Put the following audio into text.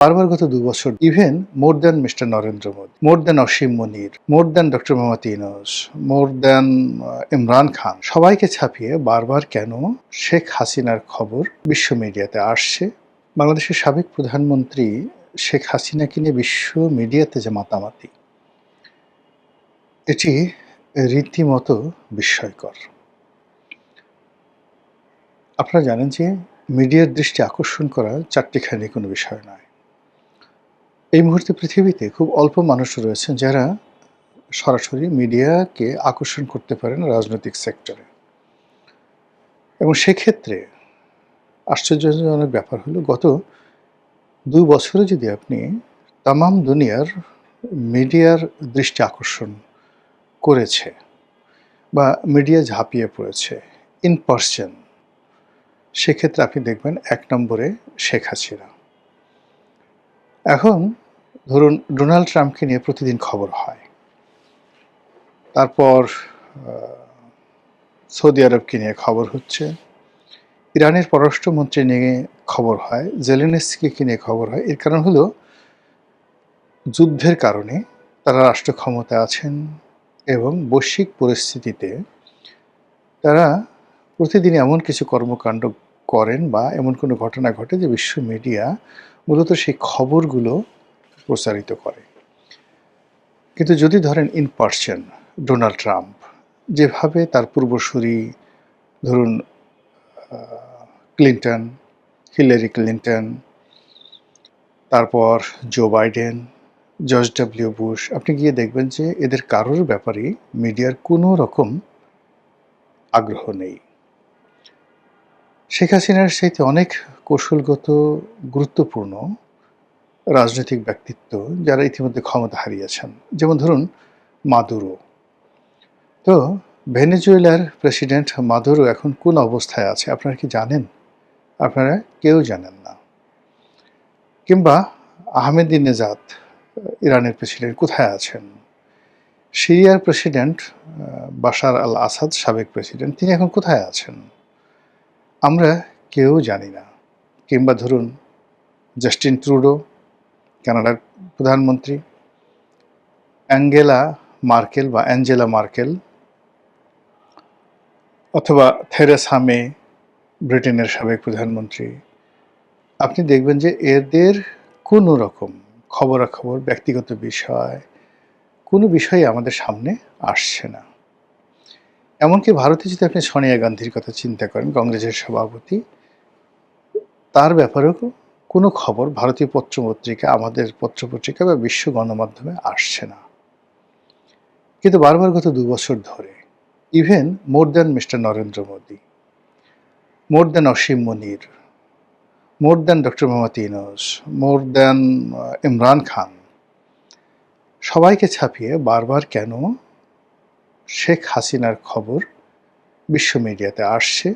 বারবার গত ২ বছর even more than mister Narendra Modi, more than Asim Munir, more than doctor Mohammad Yunus, more than Imran Khan সবাইকে ছাপিয়ে বারবার কেন শেখ হাসিনার খবর বিশ্ব মিডিয়াতে আসছে? বাংলাদেশের সাবেক প্রধানমন্ত্রী শেখ হাসিনাকে নিয়ে বিশ্ব মিডিয়াতে যে মাতামাতি, এটি রীতিমতো বিস্ময়কর। আপনারা জানেন যে মিডিয়ার দৃষ্টি আকর্ষণ করা চাট্টিখানি কোনো বিষয় নয়। এই মুহূর্তে পৃথিবীতে খুব অল্প মানুষ রয়েছেন যারা সরাসরি মিডিয়াকে আকর্ষণ করতে পারেন রাজনৈতিক সেক্টরে। এবং সেক্ষেত্রে আশ্চর্যজনক ব্যাপার হলো গত ২ বছরে যদি আপনি তামাম দুনিয়ার মিডিয়ার দৃষ্টি আকর্ষণ করেছে বা মিডিয়া ঝাঁপিয়ে পড়েছে ইন পারসন, সেক্ষেত্রে আপনি দেখবেন ১ নম্বরে শেখ হাসিনা। এখন ধরুন ডোনাল্ড ট্রাম্পকে নিয়ে প্রতিদিন খবর হয়। তারপর সৌদি আরবকে নিয়ে খবর হচ্ছে, ইরানের পররাষ্ট্রমন্ত্রী নিয়ে খবর হয়, জেলেনস্কিকে নিয়ে খবর হয়। এর কারণ হলো যুদ্ধের কারণে তারা রাষ্ট্র ক্ষমতায় আছেন এবং বৈশ্বিক পরিস্থিতিতে তারা প্রতিদিন এমন কিছু কর্মকাণ্ড করেন বা এমন কোনো ঘটনা ঘটে যে বিশ্ব মিডিয়া মূলত সেই খবরগুলো প্রচারিত করে। কিন্তু যদি ধরেন ইন পারসন ডোনাল্ড ট্রাম্প যেভাবে তার পূর্বসূরি ধরুন ক্লিন্টন, হিলারি ক্লিন্টন, তারপর Joe Biden, George W Bush, আপনি গিয়ে দেখবেন যে এদের কারোর ব্যাপারেই মিডিয়ার কোনো রকম আগ্রহ নেই। শেখ হাসিনার চাইতে অনেক কৌশলগত গুরুত্বপূর্ণ রাজনৈতিক ব্যক্তিত্ব যারা ইতিমধ্যে ক্ষমতা হারিয়েছেন, যেমন ধরুন মাদুরো। তো ভেনেজুয়েলার প্রেসিডেন্ট মাদুরো এখন কোন অবস্থায় আছে আপনারা কি জানেন? আপনারা কেউ জানেন না। কিংবা আহমেদিনেজাদ, ইরানের প্রেসিডেন্ট কোথায় আছেন? সিরিয়ার প্রেসিডেন্ট বাশার আল আসাদ, সাবেক প্রেসিডেন্ট, তিনি এখন কোথায় আছেন? আমরা কেউ জানি না। কিংবা ধরুন জাস্টিন ট্রুডো, কানাডার প্রধানমন্ত্রী, অ্যাঞ্জেলা মার্কেল অথবা থেরেসা মে, ব্রিটেনের সাবেক প্রধানমন্ত্রী। আপনি দেখবেন যে এদের কোনো রকম খবরাখবর, ব্যক্তিগত বিষয়, কোনো বিষয়ই আমাদের সামনে আসছে না। এমনকি ভারতে যদি আপনি সোনিয়া গান্ধীর কথা চিন্তা করেন, কংগ্রেসের সভাপতি, তার ব্যাপারেও কোনো খবর ভারতীয় পত্রপত্রিকা, আমাদের পত্রপত্রিকা বা বিশ্ব গণমাধ্যমে আসছে না। কিন্তু বারবার গত ২ বছর ধরে even more than mister Narendra Modi, more than Asim Munir, more than doctor Mohammad Yunus, more than Imran Khan সবাইকে ছাপিয়ে বারবার কেন শেখ হাসিনার খবর বিশ্ব মিডিয়াতে আসছে?